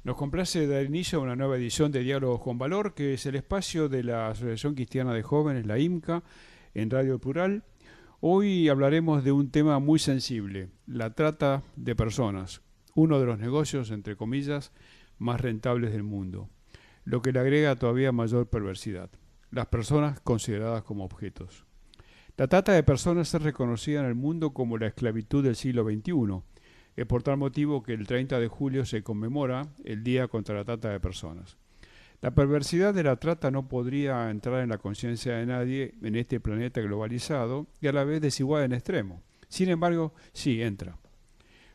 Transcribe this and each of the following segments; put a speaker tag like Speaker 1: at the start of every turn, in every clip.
Speaker 1: Nos complace dar inicio a una nueva edición de Diálogos con Valor, que es el espacio de la Asociación Cristiana de Jóvenes, la IMCA, en Radio Plural. Hoy hablaremos de un tema muy sensible, la trata de personas, uno de los negocios, entre comillas, más rentables del mundo, lo que le agrega todavía mayor perversidad, las personas consideradas como objetos. La trata de personas es reconocida en el mundo como la esclavitud del siglo XXI. Es por tal motivo que el 30 de julio se conmemora el Día contra la Trata de Personas. La perversidad de la trata no podría entrar en la conciencia de nadie en este planeta globalizado y a la vez desigual en extremo. Sin embargo, sí entra.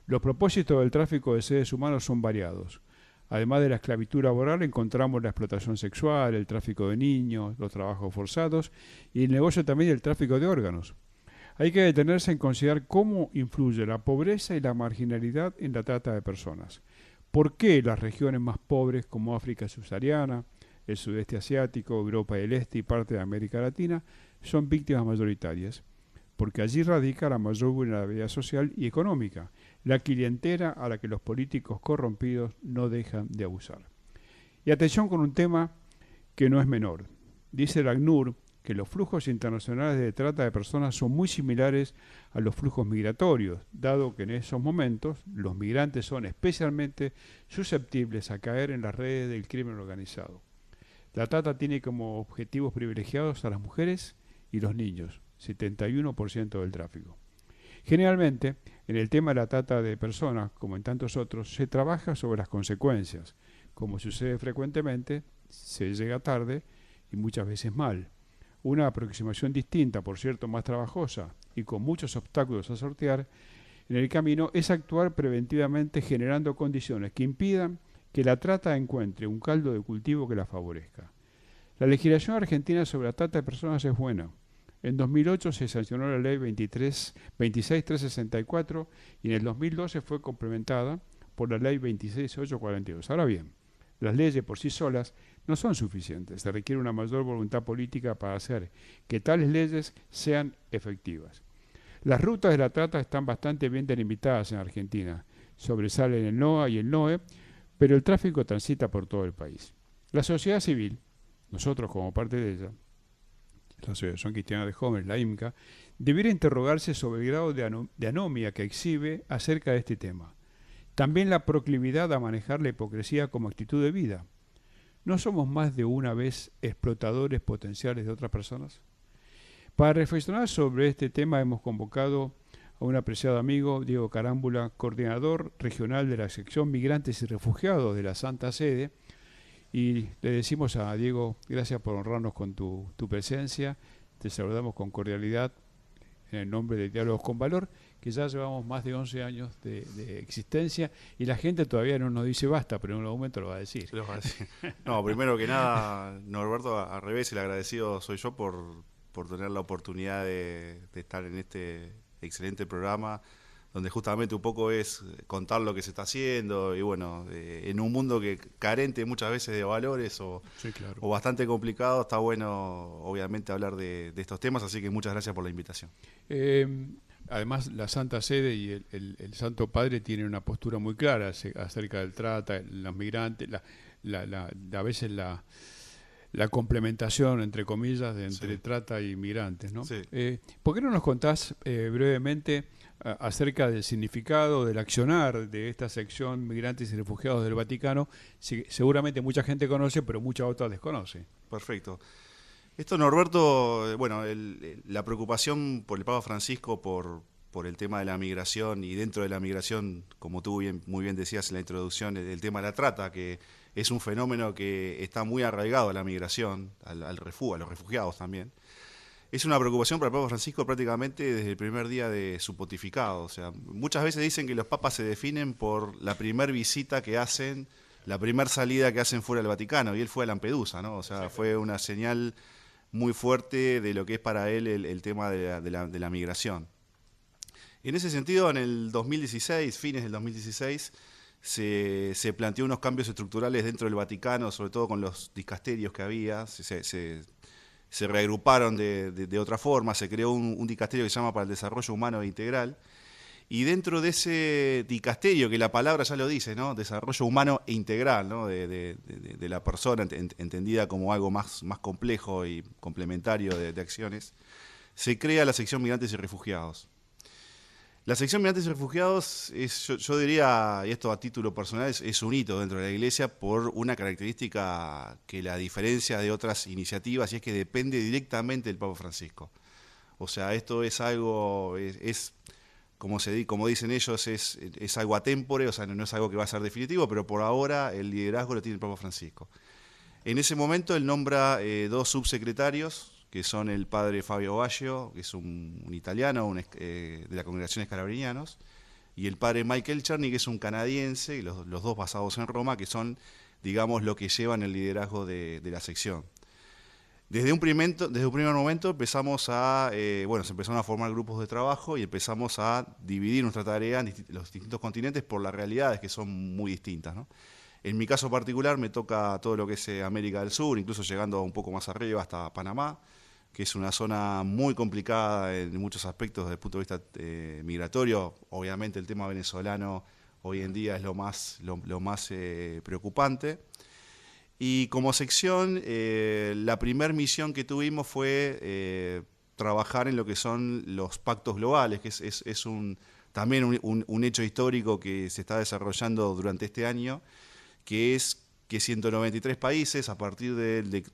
Speaker 1: Los propósitos del tráfico de seres humanos son variados. Además de la esclavitud laboral, encontramos la explotación sexual, el tráfico de niños, los trabajos forzados y el negocio también del tráfico de órganos. Hay que detenerse en considerar cómo influye la pobreza y la marginalidad en la trata de personas. ¿Por qué las regiones más pobres como África subsahariana, el sudeste asiático, Europa del Este y parte de América Latina son víctimas mayoritarias? Porque allí radica la mayor vulnerabilidad social y económica, la clientela a la que los políticos corrompidos no dejan de abusar. Y atención con un tema que no es menor. Dice el ACNUR que los flujos internacionales de trata de personas son muy similares a los flujos migratorios, dado que en esos momentos los migrantes son especialmente susceptibles a caer en las redes del crimen organizado. La trata tiene como objetivos privilegiados a las mujeres y los niños, 71% del tráfico. Generalmente, en el tema de la trata de personas, como en tantos otros, se trabaja sobre las consecuencias. Como sucede frecuentemente, se llega tarde y muchas veces mal. Una aproximación distinta, por cierto, más trabajosa y con muchos obstáculos a sortear en el camino, es actuar preventivamente generando condiciones que impidan que la trata encuentre un caldo de cultivo que la favorezca. La legislación argentina sobre la trata de personas es buena. En 2008 se sancionó la ley 26364 y en el 2012 fue complementada por la ley 26842. Ahora bien, las leyes por sí solas no son suficientes. Se requiere una mayor voluntad política para hacer que tales leyes sean efectivas. Las rutas de la trata están bastante bien delimitadas en Argentina. Sobresalen el NOA y el NOE, pero el tráfico transita por todo el país. La sociedad civil, nosotros como parte de ella, la Asociación Cristiana de Jóvenes, la IMCA, debiera interrogarse sobre el grado de anomia que exhibe acerca de este tema. También la proclividad a manejar la hipocresía como actitud de vida. ¿No somos más de una vez explotadores potenciales de otras personas? Para reflexionar sobre este tema hemos convocado a un apreciado amigo, Diego Carámbula, coordinador regional de la sección Migrantes y Refugiados de la Santa Sede. Y le decimos a Diego, gracias por honrarnos con tu presencia. Te saludamos con cordialidad en el nombre de Diálogos con Valor, que ya llevamos más de 11 años de existencia y la gente todavía no nos dice basta, pero en un momento lo va a decir.
Speaker 2: Lo va a decir. No, primero que nada, Norberto, al revés, el agradecido soy yo por tener la oportunidad de estar en este excelente programa, donde justamente un poco es contar lo que se está haciendo y bueno, en un mundo que carente muchas veces de valores
Speaker 1: Sí, claro.
Speaker 2: o bastante complicado, está bueno obviamente hablar de estos temas, así que muchas gracias por la invitación.
Speaker 1: Eh, Además, la Santa Sede y el Santo Padre tienen una postura muy clara acerca del trata, los migrantes, a veces la complementación, entre comillas, entre
Speaker 2: Sí,
Speaker 1: trata y migrantes, ¿no?
Speaker 2: sí.
Speaker 1: ¿Por qué no nos contás brevemente acerca del significado, del accionar de esta sección Migrantes y Refugiados del Vaticano? Seguramente mucha gente conoce, pero mucha otra desconoce.
Speaker 2: Perfecto. Esto, Norberto, bueno, la preocupación por el Papa Francisco por el tema de la migración y dentro de la migración, como tú muy bien decías en la introducción, el tema de la trata, que es un fenómeno que está muy arraigado a la migración, a los refugiados también. Es una preocupación para el Papa Francisco prácticamente desde el primer día de su pontificado. O sea, muchas veces dicen que los papas se definen por la primer visita que hacen, la primer salida que hacen fuera del Vaticano, y él fue a Lampedusa, ¿no? O sea, fue una señal muy fuerte de lo que es para él el tema de la migración. En ese sentido, en el 2016, fines del 2016, se planteó unos cambios estructurales dentro del Vaticano, sobre todo con los dicasterios que había, se reagruparon de otra forma, se creó un dicasterio que se llama para el Desarrollo Humano e Integral, Y dentro de ese dicasterio, que la palabra ya lo dice, ¿no? Desarrollo humano e integral, ¿no? De la persona, entendida como algo más complejo y complementario de acciones, se crea la sección Migrantes y Refugiados. La sección Migrantes y Refugiados es, yo diría, y esto a título personal, es un hito dentro de la Iglesia por una característica que la diferencia de otras iniciativas, y es que depende directamente del Papa Francisco. O sea, esto es algo, como dicen ellos, es algo atémpore, o sea, no es algo que va a ser definitivo, pero por ahora el liderazgo lo tiene el Papa Francisco. En ese momento él nombra dos subsecretarios, que son el padre Fabio Baggio, que es un italiano de la congregación Scalabrinianos, y el padre Michael Czerny, que es un canadiense, y los dos basados en Roma, que son, digamos, lo que llevan el liderazgo de la sección. Desde un primer momento empezamos se empezaron a formar grupos de trabajo y empezamos a dividir nuestra tarea en los distintos continentes por las realidades que son muy distintas, ¿no? En mi caso particular me toca todo lo que es América del Sur, incluso llegando un poco más arriba hasta Panamá, que es una zona muy complicada en muchos aspectos desde el punto de vista migratorio. Obviamente el tema venezolano hoy en día es lo más preocupante. Y como sección, la primera misión que tuvimos fue trabajar en lo que son los pactos globales, que es también un hecho histórico que se está desarrollando durante este año, que es que 193 países, a partir de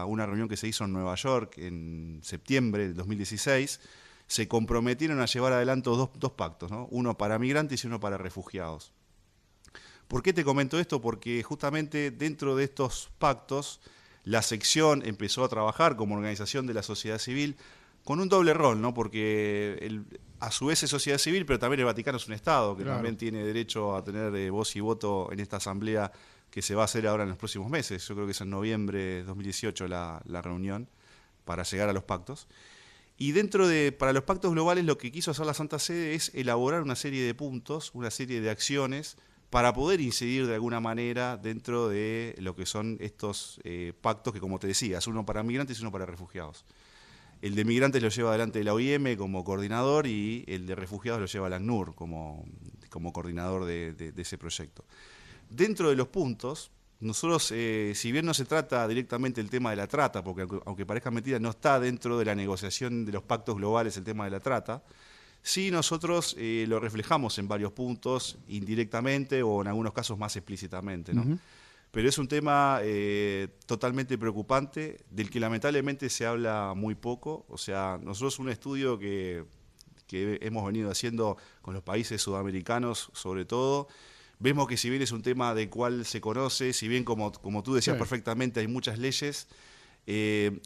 Speaker 2: una reunión que se hizo en Nueva York en septiembre del 2016, se comprometieron a llevar adelante dos pactos, ¿no? Uno para migrantes y uno para refugiados. ¿Por qué te comento esto? Porque justamente dentro de estos pactos, la sección empezó a trabajar como organización de la sociedad civil con un doble rol, ¿no? Porque a su vez es sociedad civil, pero también el Vaticano es un Estado, que también tiene derecho a tener voz y voto en esta asamblea que se va a hacer ahora en los próximos meses. Yo creo que es en noviembre de 2018 la reunión para llegar a los pactos. Y para los pactos globales lo que quiso hacer la Santa Sede es elaborar una serie de puntos, una serie de acciones para poder incidir de alguna manera dentro de lo que son estos pactos que, como te decía, es uno para migrantes y uno para refugiados. El de migrantes lo lleva adelante la OIM como coordinador y el de refugiados lo lleva la ACNUR como coordinador de ese proyecto. Dentro de los puntos, nosotros, si bien no se trata directamente del tema de la trata, porque aunque parezca mentira, no está dentro de la negociación de los pactos globales el tema de la trata, sí nosotros lo reflejamos en varios puntos, indirectamente o en algunos casos más explícitamente, ¿no? Uh-huh. Pero es un tema totalmente preocupante, del que lamentablemente se habla muy poco. O sea, nosotros un estudio que hemos venido haciendo con los países sudamericanos, sobre todo, vemos que si bien es un tema del cual se conoce, si bien como tú decías perfectamente hay muchas leyes,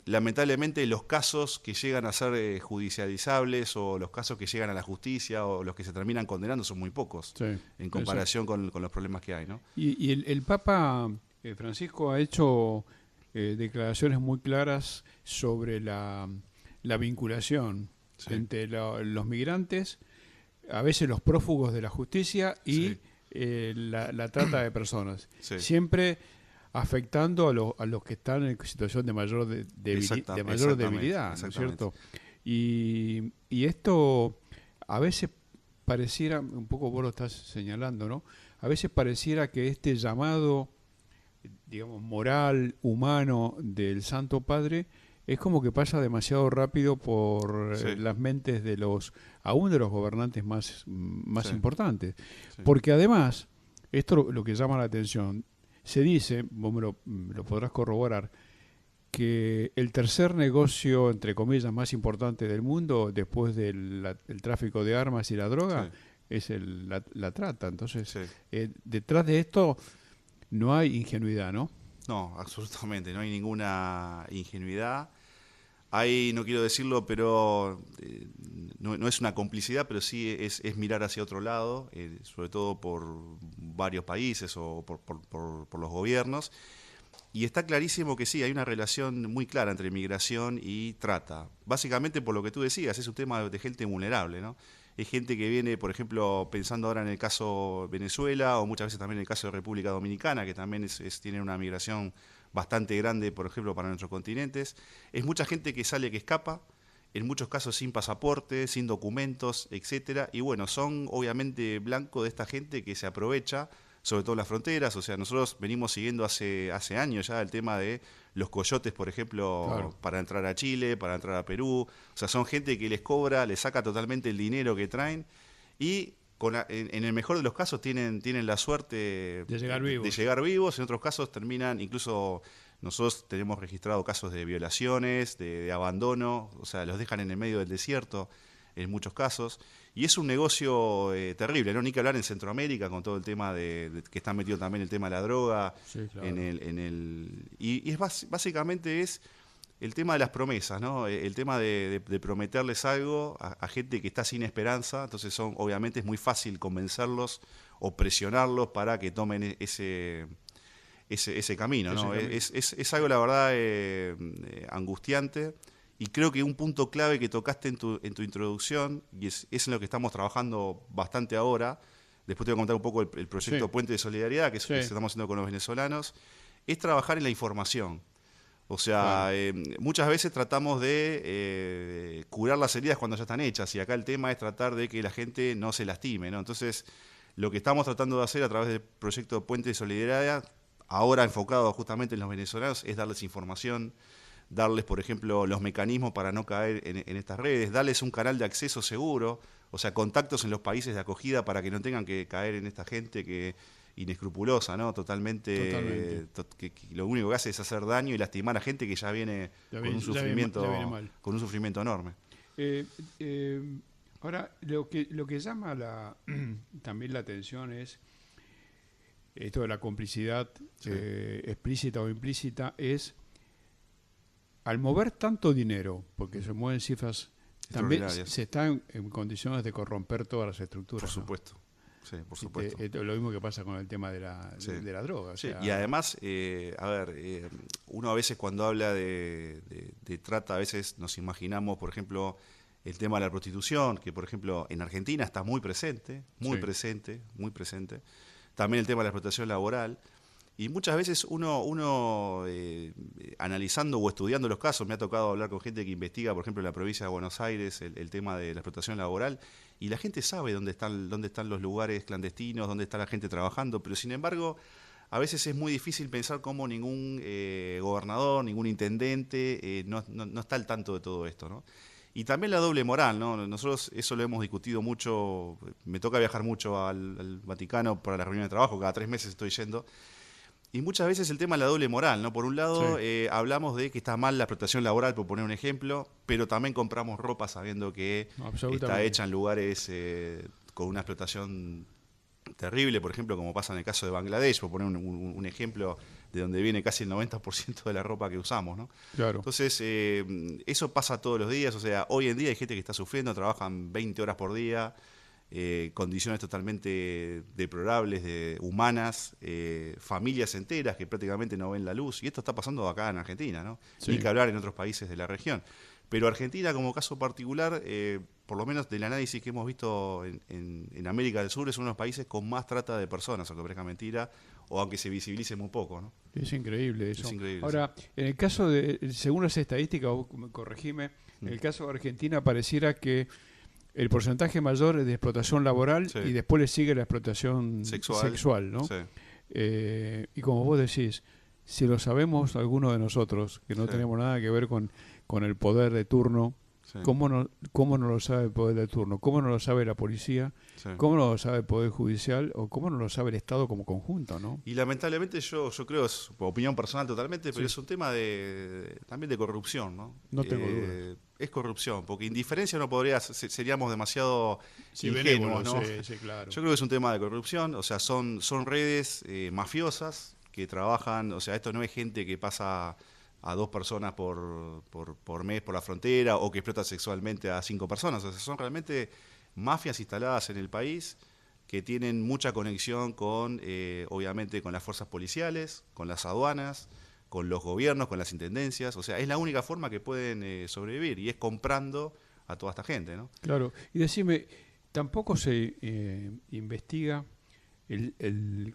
Speaker 2: lamentablemente los casos que llegan a ser judicializables o los casos que llegan a la justicia o los que se terminan condenando son muy pocos en comparación con los problemas que hay, ¿no?
Speaker 1: Y el Papa Francisco ha hecho declaraciones muy claras sobre la vinculación entre los migrantes, a veces los prófugos de la justicia y la trata de personas. Siempre afectando a los que están en situación de mayor debilidad, ¿no es cierto? Y esto a veces pareciera, un poco vos lo estás señalando, ¿no? A veces pareciera que este llamado, digamos, moral, humano del Santo Padre es como que pasa demasiado rápido por las mentes aún de los gobernantes más importantes. Porque además, esto lo que llama la atención, se dice, vos me lo podrás corroborar, que el tercer negocio, entre comillas, más importante del mundo, después del tráfico de armas y la droga, es la trata. Entonces, detrás de esto no hay ingenuidad, ¿no?
Speaker 2: No, absolutamente, no hay ninguna ingenuidad. Hay, no quiero decirlo, pero no es una complicidad, pero sí es mirar hacia otro lado, sobre todo por varios países o por los gobiernos. Y está clarísimo que sí, hay una relación muy clara entre migración y trata. Básicamente por lo que tú decías, es un tema de gente vulnerable, ¿no? Es gente que viene, por ejemplo, pensando ahora en el caso Venezuela o muchas veces también en el caso de República Dominicana, que también tiene una migración bastante grande, por ejemplo, para nuestros continentes. Es mucha gente que escapa, en muchos casos sin pasaporte, sin documentos, etcétera. Y bueno, son obviamente blanco de esta gente que se aprovecha, sobre todo en las fronteras. O sea, nosotros venimos siguiendo hace años ya el tema de los coyotes, por ejemplo,
Speaker 1: Claro.
Speaker 2: para entrar a Chile, para entrar a Perú. O sea, son gente que les cobra, les saca totalmente el dinero que traen y en el mejor de los casos tienen la suerte
Speaker 1: De llegar
Speaker 2: de
Speaker 1: vivos.
Speaker 2: llegar vivos, en otros casos terminan, incluso nosotros tenemos registrado casos de violaciones, de abandono, o sea, los dejan en el medio del desierto en muchos casos. Y es un negocio terrible, ¿no? Ni que hablar en Centroamérica con todo el tema de que está metido también el tema de la droga.
Speaker 1: Sí, claro.
Speaker 2: Y es básicamente es el tema de las promesas, ¿no? El tema de prometerles algo a gente que está sin esperanza. Entonces obviamente es muy fácil convencerlos o presionarlos para que tomen ese camino, ¿no? Es algo, la verdad, angustiante. Y creo que un punto clave que tocaste en tu introducción, y es en lo que estamos trabajando bastante ahora, después te voy a contar un poco el proyecto
Speaker 1: Sí.
Speaker 2: Puente de Solidaridad, que
Speaker 1: Sí.
Speaker 2: estamos haciendo con los venezolanos, es trabajar en la información. O sea,
Speaker 1: Claro.
Speaker 2: muchas veces tratamos de curar las heridas cuando ya están hechas, y acá el tema es tratar de que la gente no se lastime, ¿no? Entonces, lo que estamos tratando de hacer a través del proyecto Puente de Solidaridad, ahora enfocado justamente en los venezolanos, es darles información, darles, por ejemplo, los mecanismos para no caer en estas redes, darles un canal de acceso seguro, o sea, contactos en los países de acogida para que no tengan que caer en esta gente que inescrupulosa, ¿no?
Speaker 1: Totalmente.
Speaker 2: Que lo único que hace es hacer daño y lastimar a gente que ya viene
Speaker 1: Ya
Speaker 2: con un
Speaker 1: viene, ya viene
Speaker 2: sufrimiento,
Speaker 1: mal.
Speaker 2: con un sufrimiento enorme.
Speaker 1: Eh, ahora, lo que llama también la atención es esto de la complicidad
Speaker 2: Sí.
Speaker 1: explícita o implícita, es al mover tanto dinero, porque se mueven cifras, también
Speaker 2: Extraordinarias.
Speaker 1: se está en condiciones de corromper todas las estructuras.
Speaker 2: Por
Speaker 1: ¿no?
Speaker 2: supuesto. Sí, por
Speaker 1: Sí,
Speaker 2: supuesto.
Speaker 1: lo mismo que pasa con el tema de
Speaker 2: Sí.
Speaker 1: de la droga. O
Speaker 2: Sí,
Speaker 1: sea,
Speaker 2: y además, a ver, uno a veces cuando habla de trata, a veces nos imaginamos, por ejemplo, el tema de la prostitución, que por ejemplo en Argentina está muy presente, muy
Speaker 1: Sí.
Speaker 2: presente, muy presente. También el tema de la explotación laboral. Y muchas veces uno analizando o estudiando los casos, me ha tocado hablar con gente que investiga, por ejemplo, en la provincia de Buenos Aires, el tema de la explotación laboral, y la gente sabe dónde están los lugares clandestinos, dónde está la gente trabajando, pero sin embargo, a veces es muy difícil pensar cómo ningún gobernador, ningún intendente no está al tanto de todo esto, ¿no? Y también la doble moral, ¿no? Nosotros eso lo hemos discutido mucho, me toca viajar mucho al Vaticano para la reunión de trabajo, cada 3 meses estoy yendo. Y muchas veces el tema de la doble moral, ¿no? Por un lado,
Speaker 1: Sí.
Speaker 2: hablamos de que está mal la explotación laboral, por poner un ejemplo, pero también compramos ropa sabiendo que está
Speaker 1: absolutamente.
Speaker 2: hecha en lugares con una explotación terrible, por ejemplo, como pasa en el caso de Bangladesh, por poner un ejemplo de donde viene casi el 90% de la ropa que usamos, ¿no?
Speaker 1: Claro.
Speaker 2: Entonces, eso pasa todos los días, o sea, hoy en día hay gente que está sufriendo, trabajan 20 horas por día, condiciones totalmente deplorables, humanas, familias enteras que prácticamente no ven la luz. Y esto está pasando acá en Argentina, ¿no?
Speaker 1: Sí.
Speaker 2: Ni que hablar en otros países de la región. Pero Argentina, como caso particular, por lo menos del análisis que hemos visto en América del Sur, es uno de los países con más trata de personas, aunque parezca mentira, o aunque se visibilice muy poco, ¿no?
Speaker 1: Es increíble eso.
Speaker 2: Es increíble.
Speaker 1: Ahora, en el caso según las estadísticas, vos corregime, en el caso de Argentina pareciera que el porcentaje mayor es de explotación laboral
Speaker 2: Sí.
Speaker 1: y después le sigue la explotación sexual, ¿no?
Speaker 2: Sí.
Speaker 1: Y como vos decís, si lo sabemos algunos de nosotros, que no
Speaker 2: Sí.
Speaker 1: tenemos nada que ver con el poder de turno,
Speaker 2: Sí.
Speaker 1: ¿cómo no lo sabe el poder de turno? ¿Cómo no lo sabe la policía?
Speaker 2: Sí.
Speaker 1: ¿Cómo no lo sabe el Poder Judicial? ¿O cómo no lo sabe el Estado como conjunto, no?
Speaker 2: Y lamentablemente yo creo, es opinión personal totalmente, pero
Speaker 1: Sí.
Speaker 2: es un tema también de corrupción, ¿no?
Speaker 1: No tengo dudas.
Speaker 2: Es corrupción, porque indiferencia no podría, seríamos demasiado
Speaker 1: Sí,
Speaker 2: ingenuos,
Speaker 1: benévolo,
Speaker 2: ¿no?
Speaker 1: sí, claro.
Speaker 2: Yo creo que es un tema de corrupción, o sea, son redes mafiosas que trabajan, o sea, esto no es gente que pasa a 2 personas por mes por la frontera o que explota sexualmente a 5 personas, o sea, son realmente mafias instaladas en el país que tienen mucha conexión con, obviamente, con las fuerzas policiales, con las aduanas, con los gobiernos, con las intendencias, o sea, es la única forma que pueden sobrevivir y es comprando a toda esta gente, ¿no?
Speaker 1: Claro. Y decime, tampoco se investiga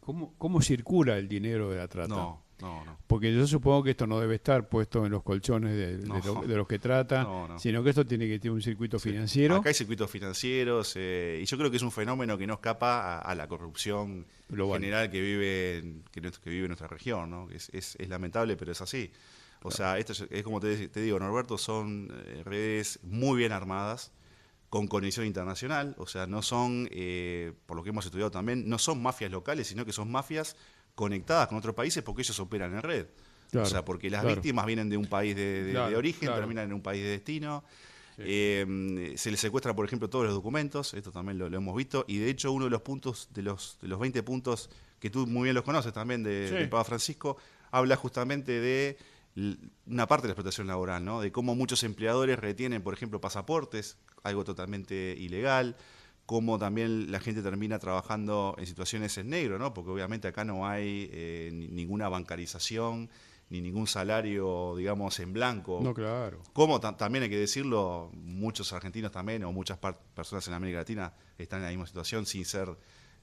Speaker 1: cómo circula el dinero de la trata.
Speaker 2: No, No, no.
Speaker 1: Porque yo supongo que esto no debe estar puesto en los colchones
Speaker 2: No.
Speaker 1: de los que trata,
Speaker 2: No.
Speaker 1: sino que esto tiene que tener un circuito
Speaker 2: Sí.
Speaker 1: financiero.
Speaker 2: Acá hay circuitos financieros y yo creo que es un fenómeno que no escapa a la corrupción
Speaker 1: Global.
Speaker 2: general que vive nuestra región, ¿no? Es lamentable, pero es así. O sea, esto es como te digo, Norberto, son redes muy bien armadas, con conexión internacional, o sea, no son, por lo que hemos estudiado también, no son mafias locales, sino que son mafias conectadas con otros países porque ellos operan en red.
Speaker 1: Claro,
Speaker 2: O sea, porque las
Speaker 1: claro.
Speaker 2: víctimas vienen de un país de
Speaker 1: Claro,
Speaker 2: origen,
Speaker 1: claro.
Speaker 2: terminan en un país de destino.
Speaker 1: Sí.
Speaker 2: Se les secuestra, por ejemplo, todos los documentos, esto también lo hemos visto, y de hecho uno de los puntos, de los 20 puntos que tú muy bien los conoces también
Speaker 1: Sí.
Speaker 2: del Papa Francisco, habla justamente de una parte de la explotación laboral, ¿no? De cómo muchos empleadores retienen, por ejemplo, pasaportes, algo totalmente ilegal, cómo también la gente termina trabajando en situaciones en negro, ¿no? Porque obviamente acá no hay ninguna bancarización, ni ningún salario, digamos, en blanco.
Speaker 1: No, claro.
Speaker 2: Como también hay que decirlo, muchos argentinos también, o muchas personas en América Latina están en la misma situación sin ser,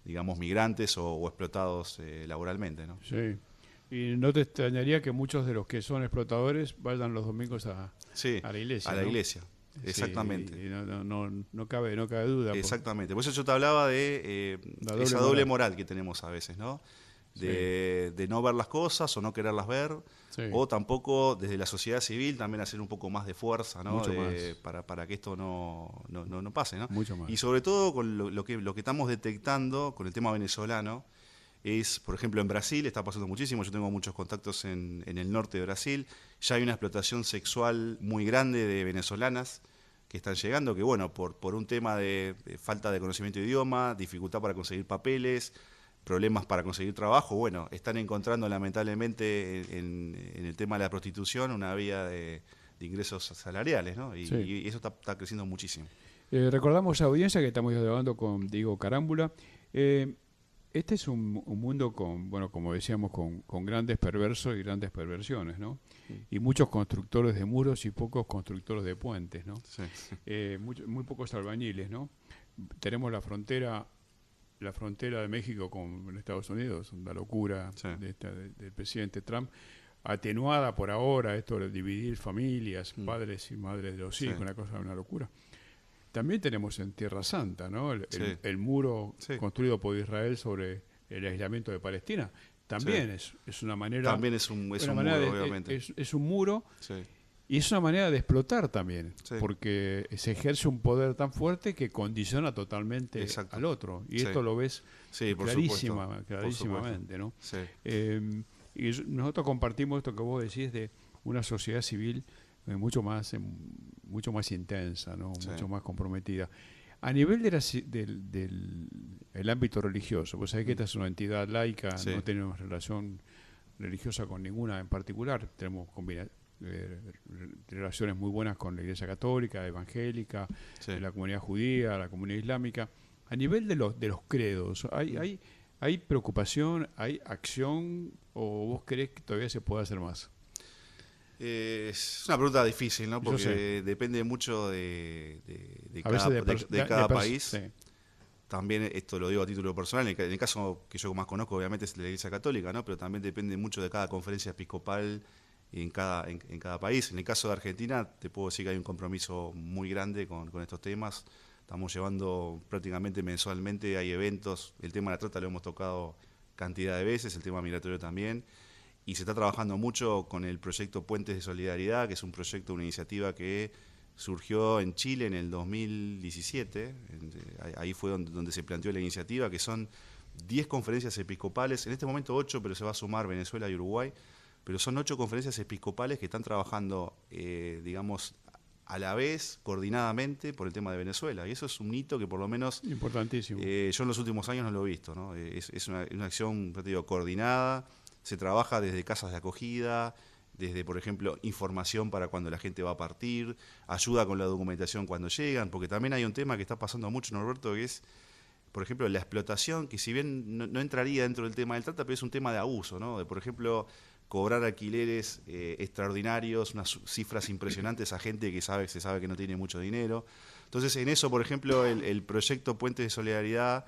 Speaker 2: digamos, migrantes o explotados laboralmente, ¿no?
Speaker 1: Sí. Y no te extrañaría que muchos de los que son explotadores vayan los domingos
Speaker 2: Sí,
Speaker 1: a la iglesia.
Speaker 2: a la
Speaker 1: ¿no?
Speaker 2: iglesia, exactamente.
Speaker 1: Sí, y no cabe duda.
Speaker 2: Exactamente, por eso yo te hablaba de
Speaker 1: La
Speaker 2: esa
Speaker 1: doble
Speaker 2: doble
Speaker 1: moral.
Speaker 2: moral que tenemos a veces, ¿no? De no ver las cosas o no quererlas ver,
Speaker 1: Sí.
Speaker 2: o tampoco desde la sociedad civil también hacer un poco más de fuerza, ¿no?
Speaker 1: Mucho más.
Speaker 2: Para que esto no pase, ¿no?
Speaker 1: Mucho más.
Speaker 2: Y sobre todo con lo que estamos detectando con el tema venezolano es, por ejemplo, en Brasil está pasando muchísimo, yo tengo muchos contactos en el norte de Brasil, ya hay una explotación sexual muy grande de venezolanas que están llegando, que bueno, por un tema de falta de conocimiento de idioma, dificultad para conseguir papeles, problemas para conseguir trabajo, bueno, están encontrando lamentablemente en el tema de la prostitución una vía de ingresos salariales, ¿no?
Speaker 1: Sí.
Speaker 2: Y eso está creciendo muchísimo.
Speaker 1: Recordamos a la audiencia que estamos dialogando con Diego Carámbula. Este es un mundo con, bueno, como decíamos, con grandes perversos y grandes perversiones, ¿no? Y muchos constructores de muros y pocos constructores de puentes, ¿no?
Speaker 2: Sí.
Speaker 1: Muy pocos albañiles, ¿no? Tenemos la frontera de México con Estados Unidos, una locura
Speaker 2: Sí.
Speaker 1: del presidente Trump, atenuada por ahora, esto de dividir familias, padres y madres de los hijos, una locura. También tenemos en Tierra Santa, ¿no? El muro construido por Israel sobre el aislamiento de Palestina. También es una manera...
Speaker 2: También es un muro, obviamente.
Speaker 1: Es un muro
Speaker 2: Sí.
Speaker 1: y es una manera de explotar también,
Speaker 2: Sí.
Speaker 1: porque se ejerce un poder tan fuerte que condiciona totalmente
Speaker 2: Exacto.
Speaker 1: al otro. Y
Speaker 2: Sí.
Speaker 1: esto lo ves
Speaker 2: Sí, por
Speaker 1: clarísimamente, ¿no?
Speaker 2: Sí.
Speaker 1: Y nosotros compartimos esto que vos decís de una sociedad civil mucho más intensa, ¿no?
Speaker 2: Sí.
Speaker 1: Mucho más comprometida. A nivel del el ámbito religioso, vos sabés que esta es una entidad laica,
Speaker 2: Sí.
Speaker 1: no tenemos relación religiosa con ninguna en particular, tenemos relaciones muy buenas con la Iglesia Católica, Evangélica,
Speaker 2: Sí.
Speaker 1: la comunidad judía, la comunidad islámica. A nivel de los credos, ¿hay preocupación, hay acción o vos creés que todavía se puede hacer más?
Speaker 2: Es una pregunta difícil, ¿no?
Speaker 1: Yo
Speaker 2: Porque
Speaker 1: sé.
Speaker 2: depende mucho de
Speaker 1: A veces
Speaker 2: cada país.
Speaker 1: sí.
Speaker 2: También, esto lo digo a título personal, en el caso que yo más conozco, obviamente, es la Iglesia Católica, ¿no? Pero también depende mucho de cada conferencia episcopal en cada país. En el caso de Argentina, te puedo decir que hay un compromiso muy grande con estos temas. Estamos llevando prácticamente mensualmente, hay eventos, el tema de la trata lo hemos tocado cantidad de veces, el tema migratorio también. Y se está trabajando mucho con el proyecto Puentes de Solidaridad, que es un proyecto, una iniciativa que surgió en Chile en el 2017. Ahí fue donde se planteó la iniciativa, que son 10 conferencias episcopales, en este momento 8, pero se va a sumar Venezuela y Uruguay. Pero son 8 conferencias episcopales que están trabajando, digamos, a la vez, coordinadamente, por el tema de Venezuela. Y eso es un hito que por lo menos
Speaker 1: Importantísimo.
Speaker 2: yo en los últimos años no lo he visto, ¿no? Es una acción, te digo, coordinada. Se trabaja desde casas de acogida, desde, por ejemplo, información para cuando la gente va a partir, ayuda con la documentación cuando llegan, porque también hay un tema que está pasando mucho, Norberto, que es, por ejemplo, la explotación, que si bien no entraría dentro del tema del trata, pero es un tema de abuso, ¿no? De, por ejemplo, cobrar alquileres extraordinarios, unas cifras impresionantes a gente que se sabe que no tiene mucho dinero. Entonces, en eso, por ejemplo, el proyecto Puentes de Solidaridad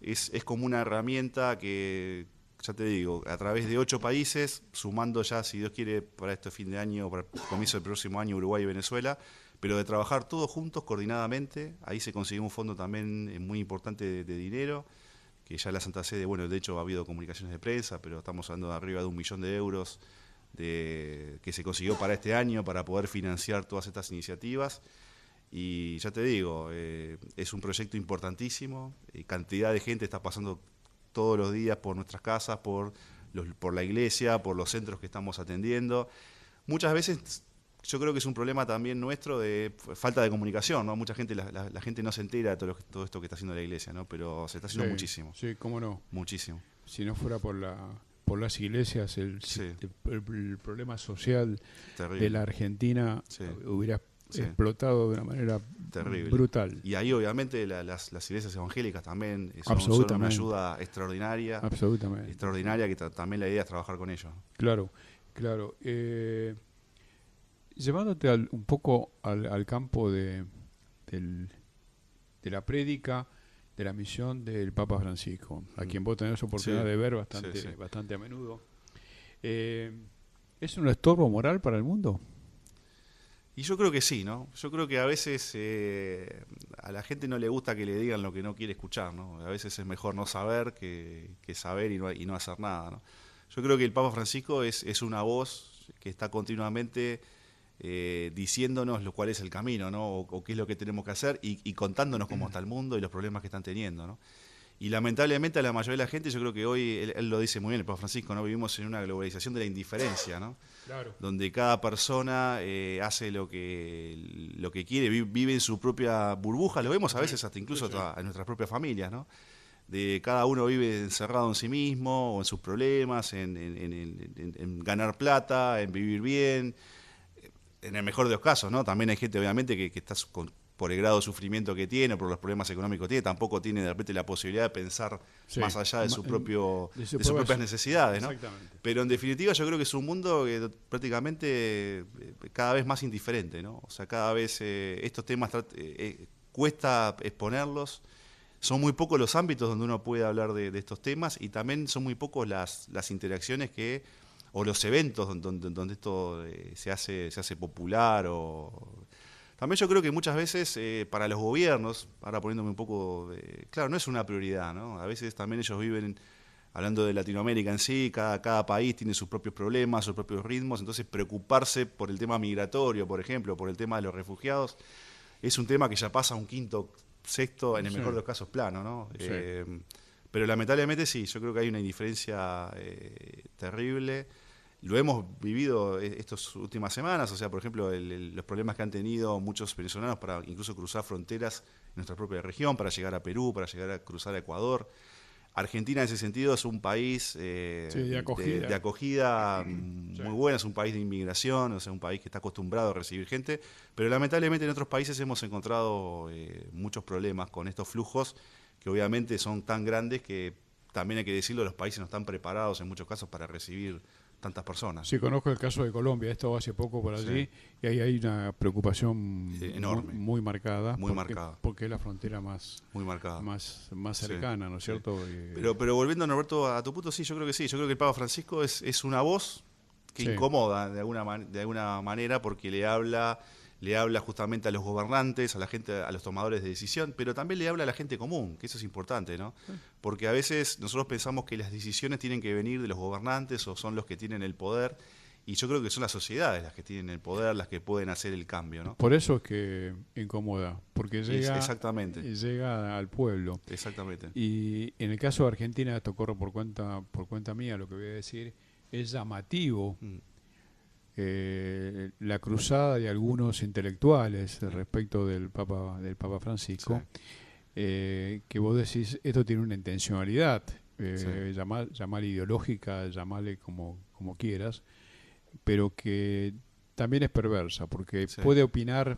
Speaker 2: es como una herramienta que ya te digo, a través de 8 países, sumando ya, si Dios quiere, para este fin de año, para el comienzo del próximo año, Uruguay y Venezuela, pero de trabajar todos juntos, coordinadamente. Ahí se consiguió un fondo también muy importante de dinero, que ya la Santa Sede, bueno, de hecho ha habido comunicaciones de prensa, pero estamos hablando de arriba de 1 millón de euros que se consiguió para este año, para poder financiar todas estas iniciativas. Y ya te digo, es un proyecto importantísimo, cantidad de gente está pasando todos los días por nuestras casas, por la iglesia, por los centros que estamos atendiendo. Muchas veces yo creo que es un problema también nuestro de falta de comunicación, ¿no? Mucha gente, la gente no se entera de todo esto que está haciendo la iglesia, ¿no? Pero se está haciendo muchísimo.
Speaker 1: Sí, cómo no.
Speaker 2: Muchísimo.
Speaker 1: Si no fuera por las iglesias, el problema social
Speaker 2: terrible
Speaker 1: de la Argentina hubiera explotado de una manera
Speaker 2: terrible,
Speaker 1: brutal.
Speaker 2: Y ahí obviamente las iglesias evangélicas también son una ayuda extraordinaria.
Speaker 1: Absolutamente.
Speaker 2: Extraordinaria, que también la idea es trabajar con ellos.
Speaker 1: Claro, claro. Llevándote un poco al campo de la prédica, de la misión del Papa Francisco, a quien vos tenés oportunidad de ver bastante a menudo. ¿Es un estorbo moral para el mundo?
Speaker 2: Y yo creo que sí, ¿no? Yo creo que a veces a la gente no le gusta que le digan lo que no quiere escuchar, ¿no? A veces es mejor no saber que saber y no hacer nada, ¿no? Yo creo que el Papa Francisco es una voz que está continuamente diciéndonos cuál es el camino, ¿no? O qué es lo que tenemos que hacer y contándonos cómo está el mundo y los problemas que están teniendo, ¿no? Y lamentablemente a la mayoría de la gente, yo creo que hoy, él lo dice muy bien, el Papa Francisco, ¿no? Vivimos en una globalización de la indiferencia, ¿no?
Speaker 1: Claro. Donde
Speaker 2: cada persona hace lo que quiere, vive en su propia burbuja, lo vemos a veces hasta incluso en nuestras propias familias, ¿no? De cada uno vive encerrado en sí mismo, o en sus problemas, en ganar plata, en vivir bien. En el mejor de los casos, ¿no? También hay gente, obviamente, que está por el grado de sufrimiento que tiene, por los problemas económicos que tiene, tampoco tiene de repente la posibilidad de pensar más allá de sus propias necesidades, ¿no?
Speaker 1: Exactamente.
Speaker 2: Pero en definitiva yo creo que es un mundo que prácticamente cada vez más indiferente, ¿no? O sea, cada vez estos temas cuesta exponerlos. Son muy pocos los ámbitos donde uno puede hablar de estos temas y también son muy pocos las interacciones o los eventos donde esto se hace popular. También yo creo que muchas veces para los gobiernos, ahora poniéndome un poco, claro, no es una prioridad, ¿no? A veces también ellos viven, hablando de Latinoamérica en sí, cada país tiene sus propios problemas, sus propios ritmos, entonces preocuparse por el tema migratorio, por ejemplo, por el tema de los refugiados, es un tema que ya pasa a un quinto, sexto, en el mejor de los casos, plano, ¿no?
Speaker 1: Sí.
Speaker 2: Pero lamentablemente sí, yo creo que hay una indiferencia terrible. Lo hemos vivido estas últimas semanas, o sea, por ejemplo, los problemas que han tenido muchos venezolanos para incluso cruzar fronteras en nuestra propia región, para llegar a Perú, para llegar a cruzar a Ecuador. Argentina en ese sentido es un país de acogida muy buena, es un país de inmigración, o sea, un país que está acostumbrado a recibir gente, pero lamentablemente en otros países hemos encontrado muchos problemas con estos flujos que obviamente son tan grandes que también hay que decirlo, los países no están preparados en muchos casos para recibir tantas personas.
Speaker 1: Sí, conozco el caso de Colombia, he estado hace poco por allí y ahí hay una preocupación
Speaker 2: enorme,
Speaker 1: muy marcada, porque es la frontera más cercana, ¿no es cierto?
Speaker 2: Pero volviendo, Norberto, a tu punto, sí, yo creo que sí, yo creo que el Papa Francisco es una voz que incomoda de alguna manera porque le habla justamente a los gobernantes, a la gente, a los tomadores de decisión, pero también le habla a la gente común, que eso es importante, ¿no? Porque a veces nosotros pensamos que las decisiones tienen que venir de los gobernantes o son los que tienen el poder, y yo creo que son las sociedades las que tienen el poder, las que pueden hacer el cambio, ¿no?
Speaker 1: Por eso es que incomoda, porque llega al pueblo.
Speaker 2: Exactamente.
Speaker 1: Y en el caso de Argentina, esto corre por cuenta mía, lo que voy a decir, es llamativo. La cruzada de algunos intelectuales respecto del Papa Francisco, que vos decís, esto tiene una intencionalidad, llamarle ideológica, llamarle como quieras, pero que también es perversa, porque puede opinar,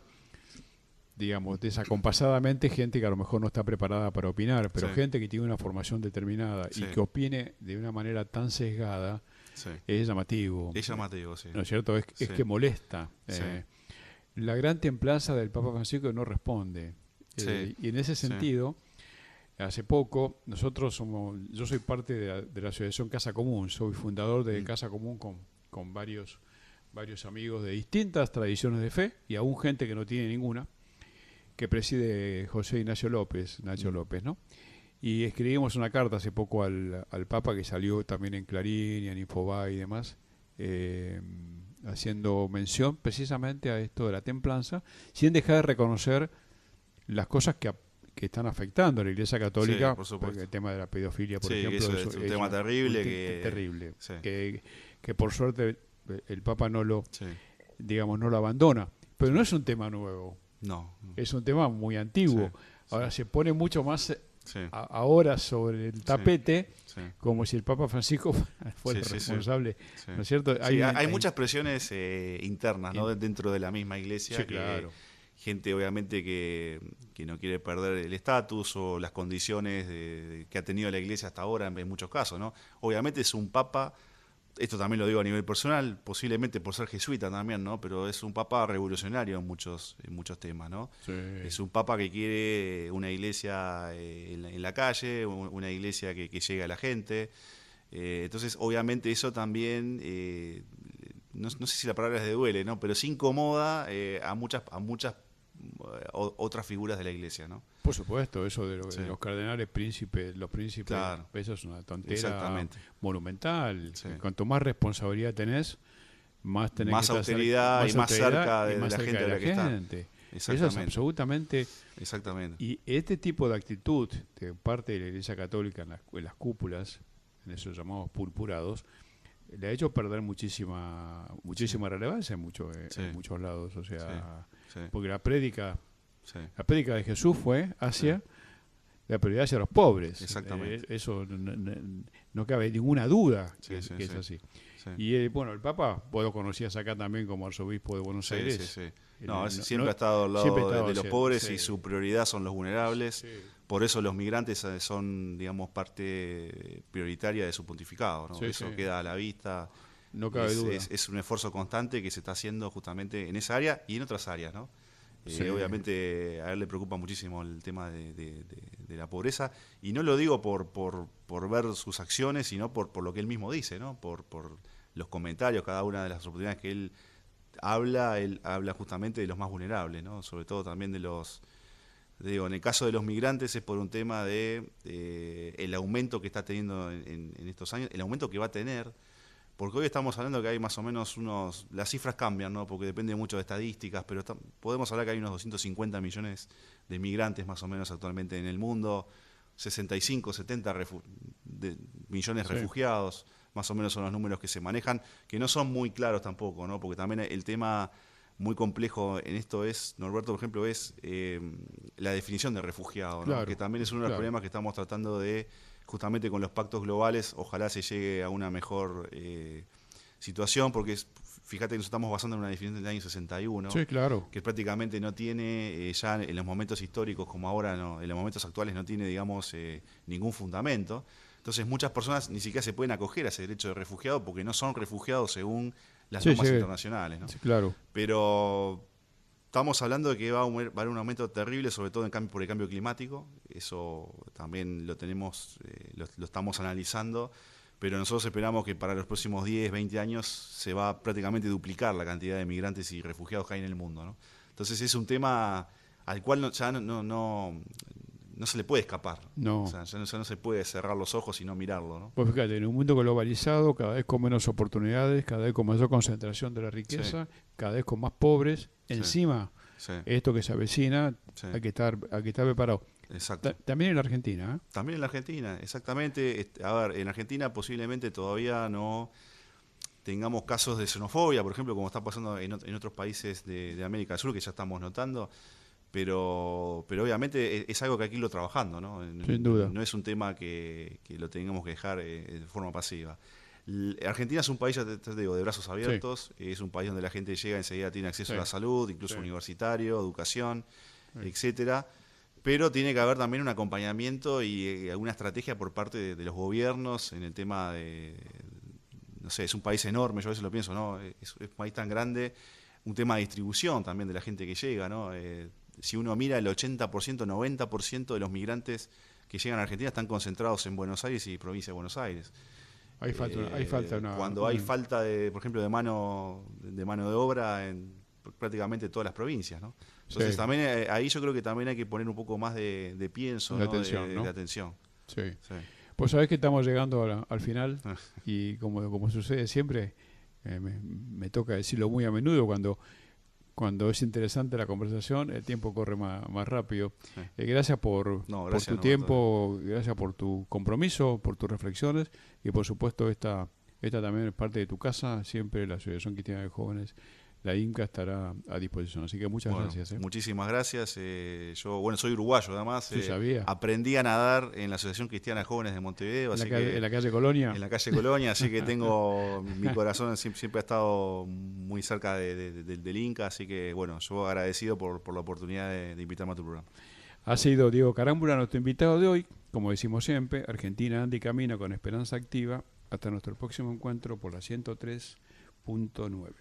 Speaker 1: digamos, desacompasadamente gente que a lo mejor no está preparada para opinar, pero gente que tiene una formación determinada y que opine de una manera tan sesgada, es llamativo.
Speaker 2: Es llamativo, sí.
Speaker 1: ¿No es cierto? Es que molesta. La gran templanza del Papa Francisco no responde. Y en ese sentido, hace poco, yo soy parte de la asociación Casa Común, soy fundador de Casa Común con varios amigos de distintas tradiciones de fe y aún gente que no tiene ninguna, que preside José Ignacio López, Nacho López, ¿no? Y escribimos una carta hace poco al Papa, que salió también en Clarín y en Infobae y demás, haciendo mención precisamente a esto de la templanza, sin dejar de reconocer las cosas que están afectando a la Iglesia Católica,
Speaker 2: Sí, por supuesto.
Speaker 1: el tema de la pedofilia, por
Speaker 2: Sí,
Speaker 1: ejemplo,
Speaker 2: eso es un tema terrible
Speaker 1: terrible,
Speaker 2: sí.
Speaker 1: que por suerte el Papa no lo abandona, pero no es un tema nuevo,
Speaker 2: No.
Speaker 1: es un tema muy antiguo. Ahora se pone mucho más ahora sobre el tapete, como si el Papa Francisco fuera el responsable, ¿no es cierto?
Speaker 2: Hay muchas presiones internas, ¿no? Dentro de la misma Iglesia.
Speaker 1: Sí, claro.
Speaker 2: Gente obviamente que no quiere perder el estatus o las condiciones que ha tenido la Iglesia hasta ahora en muchos casos, ¿no? Obviamente es un Papa, esto también lo digo a nivel personal, posiblemente por ser jesuita también, ¿no? Pero es un Papa revolucionario en muchos temas, ¿no?
Speaker 1: Sí.
Speaker 2: Es un Papa que quiere una Iglesia en la calle, una Iglesia que llegue a la gente. Entonces, obviamente eso también, no sé si la palabra es de duele, ¿no? Pero sí incomoda a muchas otras figuras de la Iglesia, ¿no?
Speaker 1: Por supuesto, eso de los cardenales príncipes,
Speaker 2: claro.
Speaker 1: Eso es una tontera monumental. Sí. Cuanto más responsabilidad tenés, más tenés
Speaker 2: más
Speaker 1: que
Speaker 2: autoridad y más cerca de la gente de la que
Speaker 1: está. Eso es absolutamente.
Speaker 2: Exactamente.
Speaker 1: Y este tipo de actitud de parte de la Iglesia Católica en las cúpulas, en esos llamados purpurados, le ha hecho perder muchísima relevancia en muchos lados. O sea, porque la prédica de Jesús fue hacia la prioridad hacia los pobres.
Speaker 2: Exactamente.
Speaker 1: Eso no cabe ninguna duda que es así.
Speaker 2: Sí.
Speaker 1: Y el Papa, vos lo conocías acá también como arzobispo de Buenos Aires.
Speaker 2: Sí. Siempre ha estado al lado de los pobres y su prioridad son los vulnerables. Sí. Por eso los migrantes son, digamos, parte prioritaria de su pontificado, ¿no? Eso queda a la vista.
Speaker 1: No cabe duda.
Speaker 2: Es un esfuerzo constante que se está haciendo justamente en esa área y en otras áreas, ¿no? Obviamente a él le preocupa muchísimo el tema de la pobreza, y no lo digo por ver sus acciones, sino por lo que él mismo dice, ¿no? Por los comentarios, cada una de las oportunidades que él habla justamente de los más vulnerables, ¿no? Sobre todo también en el caso de los migrantes es por un tema de el aumento que está teniendo en estos años, el aumento que va a tener. Porque hoy estamos hablando que hay más o menos las cifras cambian, ¿no? Porque depende mucho de estadísticas, pero podemos hablar que hay unos 250 millones de migrantes más o menos actualmente en el mundo, 65, 70 millones de refugiados, más o menos son los números que se manejan, que no son muy claros tampoco, ¿no? Porque también el tema muy complejo en esto Norberto, por ejemplo, es la definición de refugiado, ¿no? Claro, que también es uno de los problemas que estamos tratando de, justamente con los pactos globales, ojalá se llegue a una mejor situación, porque fíjate que nos estamos basando en una definición del año 61,
Speaker 1: sí, claro,
Speaker 2: que prácticamente no tiene, ya en los momentos históricos como ahora, en los momentos actuales no tiene, digamos, ningún fundamento. Entonces muchas personas ni siquiera se pueden acoger a ese derecho de refugiado porque no son refugiados según las normas internacionales, ¿no?
Speaker 1: Sí, claro.
Speaker 2: Pero estamos hablando de que va a haber un aumento terrible, sobre todo por el cambio climático. Eso también lo tenemos, lo estamos analizando, pero nosotros esperamos que para los próximos 10, 20 años se va a prácticamente duplicar la cantidad de migrantes y refugiados que hay en el mundo, ¿no? Entonces es un tema al cual ya no se le puede escapar.
Speaker 1: No.
Speaker 2: O sea, ya no se puede cerrar los ojos y no mirarlo, ¿no?
Speaker 1: Pues fíjate, en un mundo globalizado, cada vez con menos oportunidades, cada vez con mayor concentración de la riqueza, cada vez con más pobres, encima esto que se avecina, hay que estar preparado.
Speaker 2: Exacto.
Speaker 1: También en la Argentina, ¿eh?
Speaker 2: También en la Argentina, exactamente. A ver, en Argentina posiblemente todavía no tengamos casos de xenofobia, por ejemplo, como está pasando en otros países de América del Sur, que ya estamos notando. Pero obviamente es algo que hay que irlo trabajando, ¿no?
Speaker 1: Sin duda.
Speaker 2: No es un tema que lo tengamos que dejar de forma pasiva. Argentina es un país, ya te digo, de brazos abiertos, es un país donde la gente llega enseguida, tiene acceso a la salud, incluso universitario, educación, etcétera. Pero tiene que haber también un acompañamiento y alguna estrategia por parte de los gobiernos en el tema no sé, es un país enorme, yo a veces lo pienso, ¿no? Es un país tan grande, un tema de distribución también de la gente que llega, ¿no? Si uno mira el 80%, 90% de los migrantes que llegan a Argentina están concentrados en Buenos Aires y provincia de Buenos Aires.
Speaker 1: Hay falta una...
Speaker 2: Cuando hay falta, por ejemplo, de mano de obra en prácticamente todas las provincias, ¿no? Entonces también ahí yo creo que también hay que poner un poco más de pienso,
Speaker 1: de
Speaker 2: ¿no?
Speaker 1: atención, ¿no?
Speaker 2: De atención.
Speaker 1: Sí.
Speaker 2: Sí.
Speaker 1: Pues sabés que estamos llegando al final y como sucede siempre, me toca decirlo muy a menudo cuando es interesante la conversación, el tiempo corre más rápido.
Speaker 2: Sí.
Speaker 1: Gracias por tu tiempo, gracias por tu compromiso, por tus reflexiones y por supuesto esta también es parte de tu casa, siempre la Asociación Cristiana de Jóvenes, la IMCA estará a disposición, así que muchas gracias.
Speaker 2: Muchísimas gracias. Yo, soy uruguayo además. Aprendí a nadar en la Asociación Cristiana de Jóvenes de Montevideo.
Speaker 1: En la calle Colonia.
Speaker 2: En la calle Colonia, así que mi corazón siempre ha estado muy cerca del INCA, así que yo agradecido por la oportunidad de invitarme a tu programa.
Speaker 1: Ha sido Diego Carámbula nuestro invitado de hoy, como decimos siempre, Argentina anda y camina con esperanza activa. Hasta nuestro próximo encuentro por la 103.9.